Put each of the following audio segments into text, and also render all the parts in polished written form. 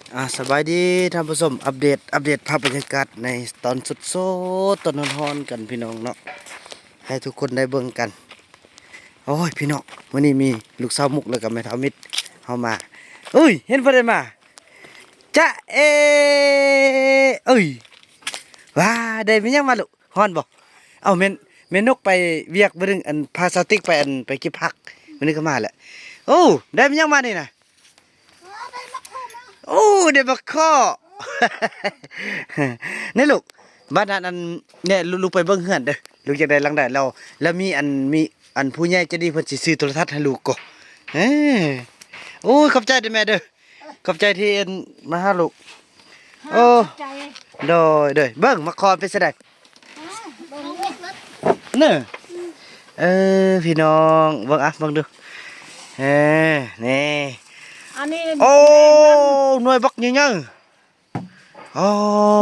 สบายดีท่านผู้ชมอัปเดตภาพบรรยากาศในตอนสดๆตอนร้อนๆกันพี่น้องเนาะให้ทุกคนได้เบิ่งกันโอ้ยพี่น้องวันนี้มีลูกสาวมุกแล้วก็แม่ท้าวมิตรเฮามาเห็นเพิ่นได้มาจ๊ะเอ้ยว้าได้มีหยังมาลูกฮ้อนบ่เอาแม่นกไปเวียกบ่ดึงอันพาสติกไปไปเก็บผักมื้อนี้ก็มาแหละโอ้ได้มีหยังมานี่น่ะ โอ้เดี๋ยวบักข้อ นี่ลูกบ้านนั้นเนี่ยลูกไปเบิ่งเฮือนเด้อลูกอยากได้หลังใดแล้วมีอันผู้ใหญ่ใจะดีเพิ่นสิซื้อโทรทัศน์ให้ลูกก็เอ้อโอ้ยขอบใจเด้อแม่เด้อขอบใจที่เอ็นมาหาลูกโอ้โดยเบิ่งมาคอเป็นจังได๋เน้อพี่น้องเบิ่งเบิ่งดูเอ้นี่อันนี้โอ้หน่วยบักใหญ่ๆอ๋อ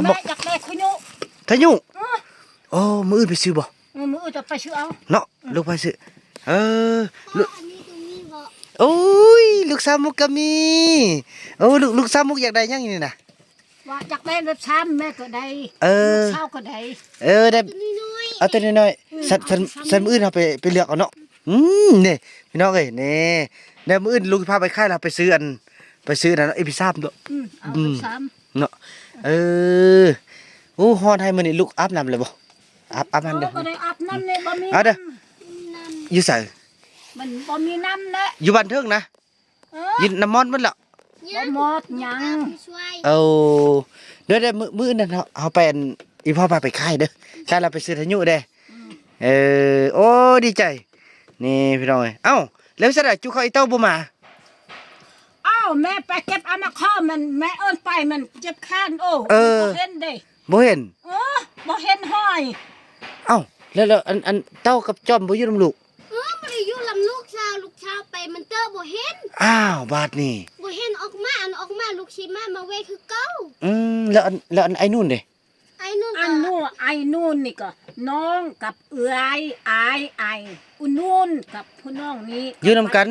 บักแม่อยากได้คุยุทะยุโอ้มื้ออื่นไปซื้อบ่มือจะไปซื้อเอาเนาะลูกไปซื้อลูกอันนี้ตรงนี้บ่โอ้ยลูกสาวมุกก็มีโอ้ลูกสาวมุกอยากได้หยังนี่น่ะว่าอยากได้รถช้ำแม่ก็ได้เช่าก็ได้ได้ตัวนี้น้อย เอาตัวน้อยๆสันมื้ออื่นเฮาไปเลือกเอาเนาะนี่พี่น้องเอ้ยนี่เดี๋ยวมื้ออื่นลูกพาไปค่ายเราไปซื้อนั่นเนาะพิซซ่าเนาะเอารถช้เนาะโอ้ฮอดให้มื้อนี้ลูกอาบน้ำเลยบ่อาบน้ำเด้อก็ได้อาบน้ำเนี่ยบ่มีเด้ออยู่ไส มันบ่มีน้ำนะอยู่บ้านเทิงนะยินน้ำมอนมันล่ะบ่หมดยังช่วย เอาเดี๋ยวมื้อนั้นเอาไปอีพ่อพาไปค่ายเด้อค่ายเราไปซื้อทะยุเด้โอ้ดีใจนี่พี่น้องเอ้ยเอ้าแล้วซะได้จุเขาอีเต้าบ่มาอ้าวแม่ไปเก็บเอามาข้อมันแม่เอิ้นไปมันเจ็บแขนบ่เห็นเด้บ่เห็นบ่เห็นห้อยเอ้าแล้วอันเต้ากับจอมบ่อยู่นำลูกบ่ได้อยู่ลำลูกชาวไปมันเตอบ่เห็นอ้าวบาดนี้บ่เห็นออกมาลูกชิมาเวคือเก่าแล้วอันไอ้นู่นเด้ไอ้นู่นนี่ก็น้องกับเอื้อยอายอุ่นนู่นกับผู้น้องนี้อยู่นำกัน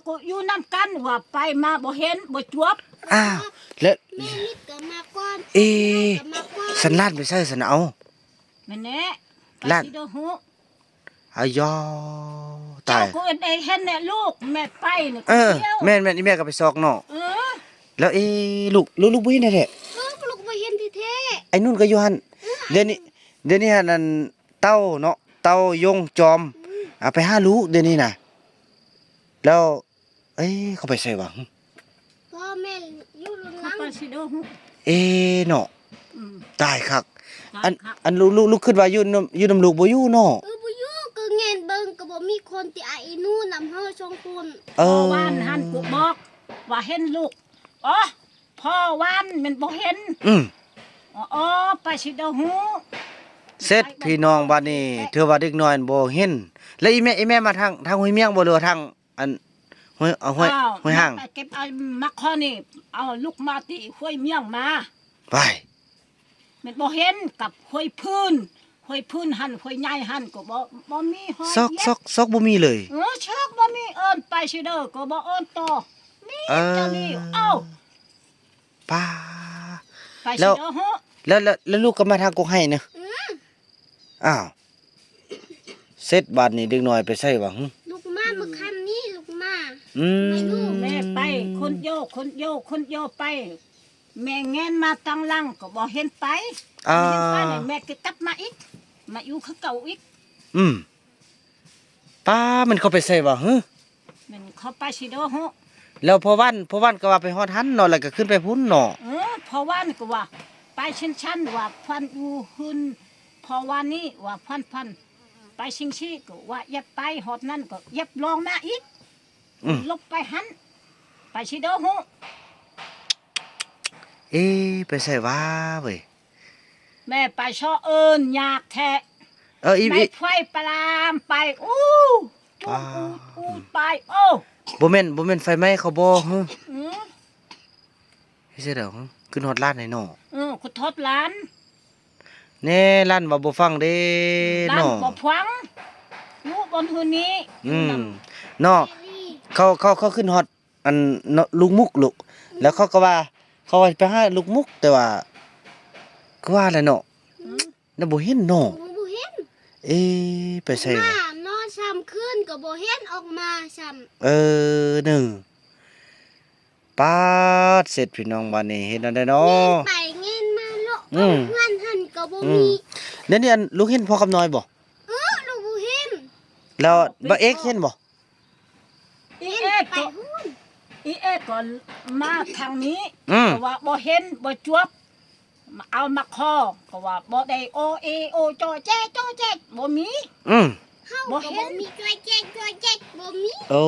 ก็อยู่นำกันว่าไปมาบ่เห็นบ่จวบอ้าวแล้วแม่นิดก็มาก่อนสันลาดไปใส่สันเอาแม่แน่ลาดอายอตายก็เองเห็นเนี่ยลูกแม่ไปนี่แม่นี่แม่ก็ไปซอกเนาะแล้วลูกบ่เห็นได้แท้ลูกบ่เห็นแท้ไอ้นู่นก็อยู่หั่นเดี๋ยวนี้หั่นนั่นเต้าเนาะเต้ายงจอมไปหาลูกเดี๋ยวนี้น่ะแล้วเขาไปใส่หวังพ่อแม่อยู่โรงงานเนาะตายคักอันลูกคิดว่าอยู่นำลูกบ่อยู่เนาะบ่อยู่ก็แง่นเบิ่งก็บ่มีคนที่ไอ้นู่นนำเฮาชงคนวานหันกูบอกว่าเห็นลูกพ่อวานมันบ่เห็นไปสิเด้อฮู้เสร็จพี่น้องบัดนี้เธอว่าเด็กน้อยบ่เห็นแล้วอีแม่มาทางห้วยเมียงบ่หรือทางอันห้วยห่างเก็บเอามักข้อนี่เอาลูกมาติห้วยเมียงมาไปมันบ่เห็นกับห้วยพื้นหันห้วยใหญ่หันก็บ่มีห้อยซอกบ่มีเลยชอกบ่มีเอิ้นไปสิเด้อก็บ่เอิ้นต่อมีเจ้านี่ป้าไปสิเด้อฮะแล้วลูกก็มาทางกกให้เนาะอ้าวเสร็จบาดนี้เด็กน้อยไปใส่หวังลูกมาเมื่อค่ำนี้ลูกมาแม่ไปคนโยไปแม่แงนมาตั้งหลังก็บ่เห็นไปแม่ก็กลับมาอีกมาอยู่คือเก่าอีกป้ามันเข้าไปใส่บ่ฮะมันเข้าไปสิเด้อฮะแล้วพอวันก็ว่าไปฮอดหันเนาะแล้วก็ขึ้นไปพุ่นเนาะพอวันก็ว่าไปชั้นว่าพันอยู่หุ่นพอวันนี้ว่าพันไปชิงชี้ก็ว่าอย่าไปฮอดนั่นก็อย่าลองมาอีกลบไปหันไปสิเด้อฮะไปใส่ว่าเว้ยแม่ไปช่อเอิญอยากแท้ไม่ไฟปลามไปจูไปบ่แม่นไฟไหม้เขาบ่ฮึเฮ็ดจังได๋ขึ้นฮอดร้านให้น้อกูทอดร้านแน่ร้านว่าบ่ฟังเด้น้อร้านบ่ฟังอยู่บนหือนี้น้อเขาขึ้นฮอดอันลุงมุกลูกแล้วเขาก็ว่า เขาว่าไปหาลูกมุกแต่ว่าก็ว่าแหละเนาะ อืม น่ะบ่เห็นเนาะ บ่เห็น เอ๊ะไปใส่ มาว ะ นอนซ้ำคืนก็บ่เห็นออกมาซ้ำ หนึ่งปาดเสร็จพี่น้องบ้านนี้เฮ็ดอันใดเนา เงิ ะ นไปเงินมาเลาะ อืม เงินหันก็บ่ อื มี มแล้วนี่อันลูกเห็นพ่อคำน้อยบ่ ลูกบ่เห็น แล้วบ่เอ็กเห็นบ่ อี เห็น เอ็ก ไป ก็ หุ้น อีเอ็กก็มาทางนี้ อืม ก็ว่าบ่เห็นบ่จวบเอามาคอก็ว่าบ่ได้โอเอโอจอแจ๊บ่มี อืม เฮา บ่ ก็ เห็ บ่ น มีจ้อยแจ๊กบ่มี โอ้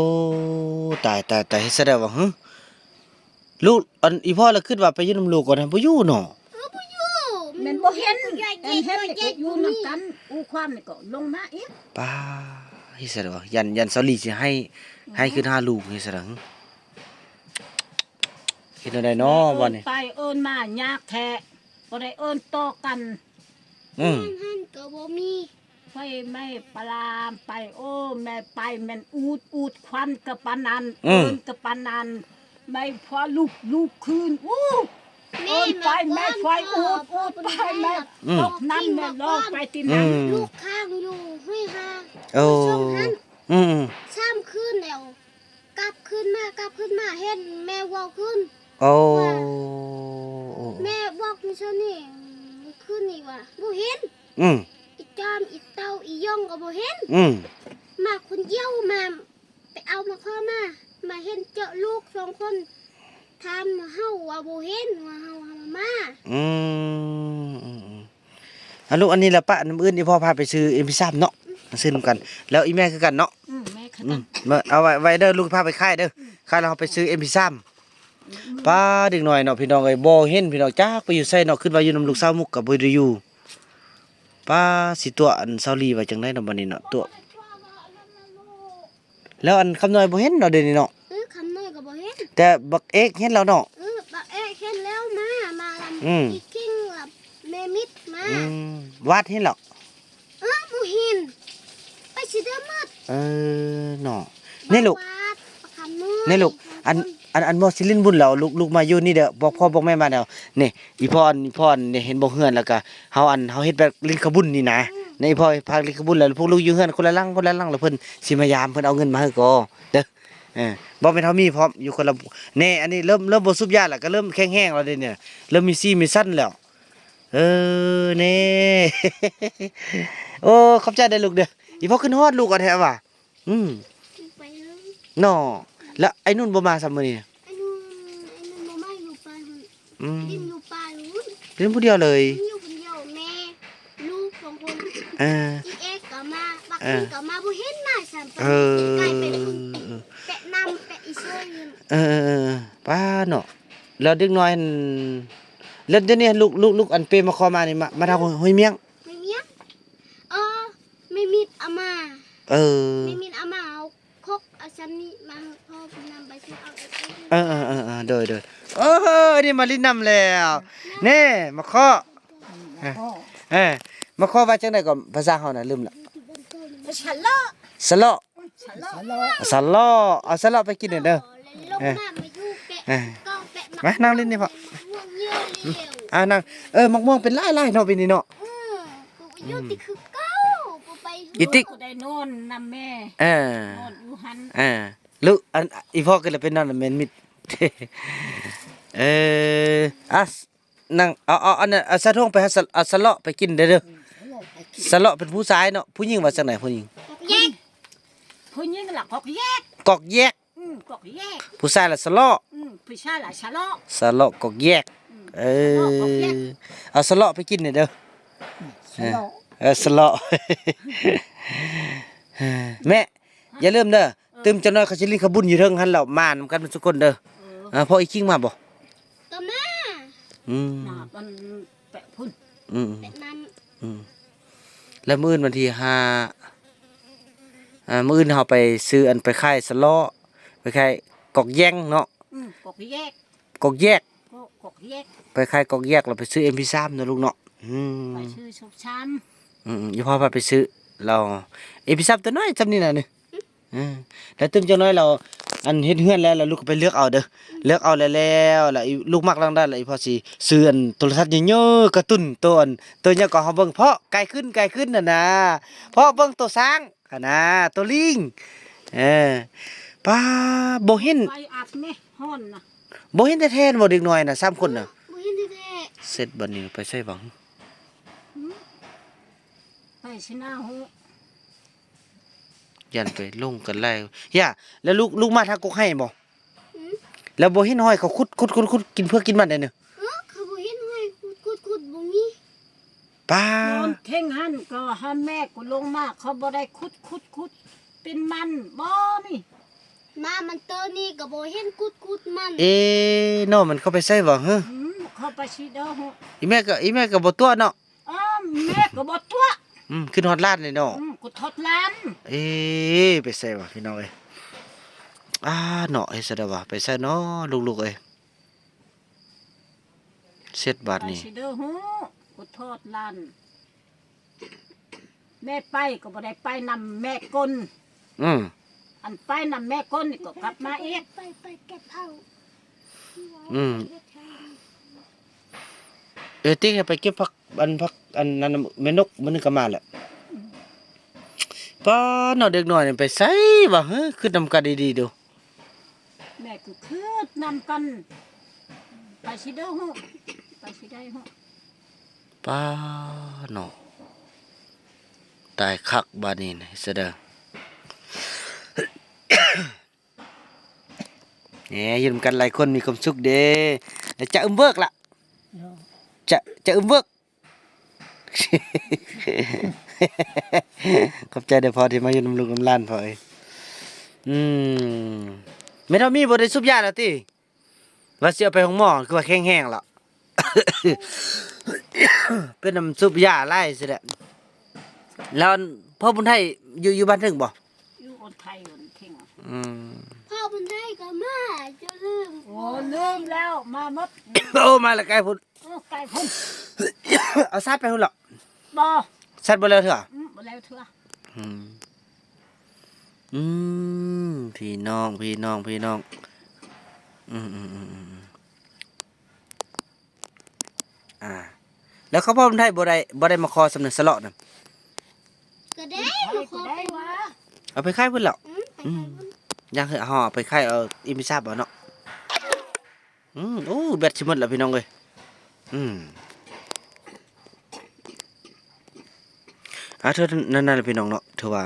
ตายเฮ็ดซะได้ว่าหึลูกอันอีพ่อละคิดว่าไปอยู่นำลูกก่อนนะบ่อยู่เนาะ บ่อยู่ แม่นบ่เห็น จ้อย เห็น แจ๊ก นี่ก็อยู่นำกันอูความนี่ก็ลงมาอีก ป้าเฮ็ดซะได้ว่ายันเซาลีสิให้ขึ้นหาลูกเฮ็ดซะได้หึเฮ็ดอันใดเนาะบ่นี่ ไปเอิ้นมายากแท้บ่ได้เอิ้นต่อกัน อืม หันก็บ่มี ไฟไม่ปลามไปโอ้แม่ไปแม่นอูดควันกับปานนันเอิ้นกับปานนันไม่พอลูกคืนอู้เอิ้นไปแม่ไฟอูดไปแม่ตกน้ำแม่ลอกไปที่ อื นั้น ม ลูกข้างอยู่ห้วยหา โอ้ ช่องหัน อืม ซ้ำคืนแล้วกลับขึ้นมาเห็นแม่เว้าขึ้น โอ้ แม่บอกนี่ซะนี่ขึ้นนี่ว่าบ่เห็น อืม อีจอมอีเต้าอีย่องก็บ่เห็น อืม มาคนเดียวมาไปเอามาเข้อมาเห็นเจาะลูกสองคนทำเฮาว่าบ่เห็นว่าเฮามา อืมอันลูกอันนี้ละปะน้ำอื่นที่พ่อพาไปซื้อเอ็มพีซามเนาะมาซื้อนำกัน แล้วอีแม่คือกันเนาะ แม่ข อื ตั ม น มาเอาไว้เด้อลูกพาไปค่ายเด้อค่ายเราไปซื้อเอ็มพีซามป้าเด็กหน่อยเนาะพี่น้องเอ้ยบ่เห็นพี่น้องจักไปอยู่ไสเนาะขึ้นว่าอยู่นำลูกสาวมุกกับบ่ได้อยู่ป้าสิตัวอันเซาลีไว้จังได๋เนาะบัดนี้เนาะตัว แล้วอันคำน้อยบ่เห็นเนาะเดี๋ยวนี้เนาะ คำน้อยก็บ่เห็น แต่บักเอกเห็นแล้วเนาะ บักเอ๊ะเห็นแล้วมาล อืม อีกิ้งกับแม่มิดมา อืมวาดเห็นแล้ว บ่เห็นไปสิเด้อหมด เนาะนี่ลูก วาดบักคำน้อย นี่ลูกอันบ่สิลิ้นบุญแล้วลูกมาอยู่นี่เด้อบอกพ่อบอกแม่มาแล้วนี่อีพ่อนี่เห็นบ่เฮือนแล้วก็เฮาเฮ็ดแบบลิ้นขบุญนี่นะในอีพ่อพาลิ้นขบุญแล้วพวกลูกอยู่เฮือนคนละหลังแล้วเพิ่นสิมายามเพิ่นเอาเงินมาให้ก็เด้อบ่แม่นเฮามีพร้อมอยู่คนละแน่อันนี้เริ่มบ่สูบยาแล้วก็เริ่มแข็งๆแล้วเด้เนี่ยเริ่มมีซี่มีสั้นแล้วแน่ โอ้ขอบใจได้อลูกเด้ออีพ่อขึ้นฮอดลูกก่อนแท้ว่ะไปเลย น้อแล้วไอ้นุ่นบ่มาซ้ำมื้อนี้ ไอ้นู่นบ่มาอยู่ป่าหั่น อืม ดินอยู่ป่านู่น เล่นผู้เดียวเลย อยู่คนเดียวแม่ลูกสองคน เออ อีเอ็กก็มาบักนี่ก็มาบ่เห็นมาซ้ํ เออ ไก่เป็นแปะนำแปะอีเซยอยู่ ป้าเนาะแล้วเด็กน้อยหั่นแล้วเดี๋ยวนี้ลูกอันเปมาขอมานี่มาทางห้วยเมียง ไม่มีอะไม่มีเอามา เออ ไม่มีเอามาเอาคกเอาซันนี่มาให้พ่อนำไปซื้อเอาเอง เด้อนี่มาลิ้นนำแล้วแน่มาขอ พ่อ มาขอว่าจังได๋ก็ภาษาเฮาน่ะลืมละ ฉันละ สะเลาะ ฉันละ สะเลาะเอาสะเลาะไปกินเด้อ ลงมามาอยู่แปะก็แปะ มานั่งเล่นนี่พ่อ ม่วงเยอะเร็ว นั่งมักม่วงเป็นลายๆเนาะปีนี้เนาะ กูอยู่ที่คือเก้ากูไป อีติ๊ก ก็ได้นอนนำแม่ เออน อนอยู่หัน ลูกอันอีพ่อก็เลยเป็นนั่นน่ะแม่นมิด อ่ะนั่งเอาอันนั้นเอาสะทงไปหาเอาสะเลาะไปกินเด้อสะเลาะเป็นผู้ชายเนาะผู้หญิงว่าจังไหนผู้หญิง แยก ผู้หญิงล่ะกอกแยก กอกแยก กอกแยก ผู้ชายละสะเลาะ ผู้ชายล่ะชะลอ สะเลาะกอกแยกเอาสะเลาะไปกินเด้อ ชะลอ สะเลาะ แม่อย่าลืมเด้อตื่มจังน้อยเขาสิลินขบุญอยู่เทิงหันแล้วมานำกันทุกคนเด้อพ่ออีคิงมาบ่ ก็มา อืม หน้ามันแปะพุ่น อืม แปะนั้น แล้วมื้ออื่นวันที่5มื้ออื่นเฮาไปซื้ออันไปค่ายสะเลาะไปค่ายกอกแยงเนาะ กอกแยก กอกแยก กอกแยก ไปค่ายกอกแยกเราไปซื้อ MP3 เนาะลูกเนาะไปชื่อชกช้ อยู่พ่อพาไปซื้อเรา MP3 ตัวน้อยจำนี่น่ะนี่แล้วตึมจังน้อยเรา อันเฮ็ดเฮือนแล้วลูกก็ไปเลือกเอาเด้อเลือกเอาแล้วอีลูกมักลังได้แล้วอีพอสิซื้ออันโทรทัศน์เยอะๆกระตุ้นตัวเนี้ยก็เฮาเบิ่งเพาะไกลขึ้นน่ะนะเพาะเบิ่งตัวช้างหั่นนะตัวลิงเออป้าบ่เห็น ไปอาบแม่ฮ้อนนะ บ่เห็นแท้ๆบ่เด็กน้อยน่ะ3คนน่ะ บ่เห็นแท้ เสร็จบัดนี้ไปใส่หวัง ไปชนะหู ยันไปลงกันไล่ย่าแล้วลูกมาทางกกให้บ่ ๆหืม แล้วบ่เห็นห้อยเขาขุดกินเพื่อกินมันได้เนาะ เขาบ่เห็นให้ขุดบ่มี ป้าน อนเท่งหันก็หันแม่กูลงมาเขาบ่ได้ขุดเป็นมันบ่นี่ มามันเตอนี่ก็บ่เห็นขุดมัน เอ๊ะเนาะมันเข้าไปใส่บ่เฮ้อ เขาไปสิเด้อหู อีแม่ก็บ่ตัวเนาะ อ้อแม่ก็บ่ตัว ขึ้นฮอดลาดเลยเนาะ กูทดลาน เอ๊ะไปใส่บ่พี่น้องเอ้ยเนาะเฮ็ดซะได้บ่ไปใส่เนาะลูกๆเอ้ยเสร็จบาด ไป นี้ สิเด้อหูกูทอดลานแม่ไปก็บ่ได้ไปนำแม่กล อืม อันไปนำแม่กลนี่ก็กลับมาอีก ไปเก็บเอา ติ๊กให้ไปเก็บผักอันนั้นน่ะแม่นกมันนึงก็มาแหละป้าเนาะเด็กน้อยนี่ไปใส่บ่เฮ้อคือนำกันดีๆดู แม่ก็คืดนำกัน ไปสิเด้อหูไปสิได้หู ป้าเนาะตายคักบาดนี้นะเสยเด้อ แหมอยู่นำกันหลายคนมีความสุขเด้จะอึมเวิกล่ะจะอึมเวิก ขอบใจเด้อพอที่มาอยู่นำลูกนำหลานพอเอ้ยไม่ต้องมีบ่ได้สูบยาแล้วติว่าสิเอาไปห้องหมอคือว่าแข็งๆแล้ว เป็นน้ำซุปยาไล่สิแหละแล้วพ่อบุญไทยอยู่บ้านถึงบ่ อยู่อดไทยอนเข่งอะ อืม พ่อบุญได้ก็มาจะลืม โอ้ลืมแล้วมาหมด โอ้มาและไกลพุ่น ไก่พุ่น เอาซัดไปพุ่นหรอก บ่ ซัดบ่แล้วเถอะ บ่แล้วเถอะ พี่น้องแล้วเขาพ่อบุญไทยบ่ได้มาขอสำนึกสลอน่ะ ก็ได้ ไป มาข ก็ อ ได้ ไป วะ เอาไปขายพุ่นหรอก ไปขายบุญ ยังคือห่อไปขายเอาอิมิซาบเอาเนาะโอ้แบตสิหมดแล้วพี่น้องเอ้ยเธอนั่นแหละพี่น้องเนาะเธอว่า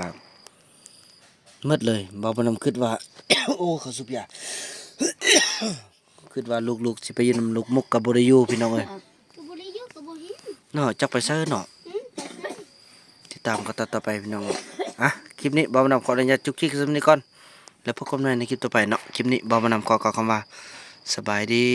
หมดเลยบ่บ่นำคิดว่า โอ้เขาสุบยา คิดว่าลูกๆสิไปอยู่นำลูกมุกกับบ่ได้อยู่พี่น้องเอ้ย ก็บ่ได้อยู่ก็บ่เห็น เนาะจักไปเซิเนาะ ไปใส่ ติดตามกันต่อไปพี่น้องคลิปนี้บ่าวนำขออนุญาตจุกคลิกสำนี้ก่อนแล้วพบกันใหม่ในคลิปต่อไปเนาะคลิปนี้บ่าวนำขอกล่าวคำว่าสบายดี